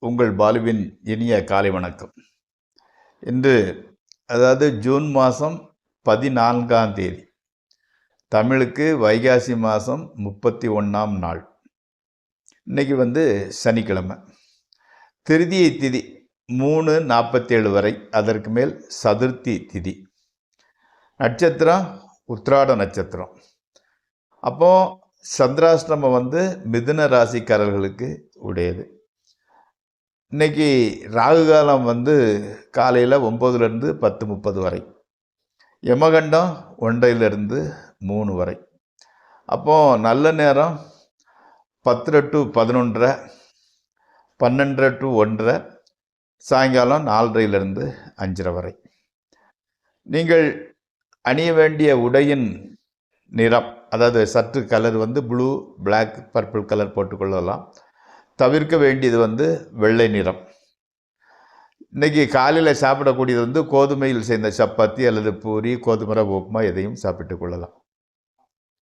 உங்கள் பாலுவின் இனிய காலை வணக்கம். இன்று அதாவது ஜூன் மாதம் 14ஆம் தேதி, தமிழுக்கு வைகாசி மாதம் 31ஆம் நாள். இன்றைக்கி சனிக்கிழமை, திருதியை திதி 3:47 வரை, அதற்கு மேல் சதுர்த்தி திதி. நட்சத்திரம் உத்திராட நட்சத்திரம். அப்போது சந்திராஷ்டமம் மிதுன ராசிக்காரர்களுக்கு உடையது. இன்றைக்கி ராகு காலம் காலையில் 9லேருந்து 10:30 வரை, யமகண்டம் 1லேருந்து 3 வரை. அப்போது நல்ல நேரம் 10 to 11:30, 12 to 1:30, சாயங்காலம் 4:30லேருந்து 5:30 வரை. நீங்கள் அணிய வேண்டிய உடையின் நிறம், அதாவது சற்று colour blue, black, purple colour போட்டுக்கொள்ளலாம். தவிர்க்க வேண்டியது வெள்ளை நிறம். இன்றைக்கி காலையில் சாப்பிடக்கூடியது கோதுமையில் செய்த சப்பாத்தி அல்லது பூரி, கோதுமை ரவை உப்புமா எதையும் சாப்பிட்டு கொள்ளலாம்.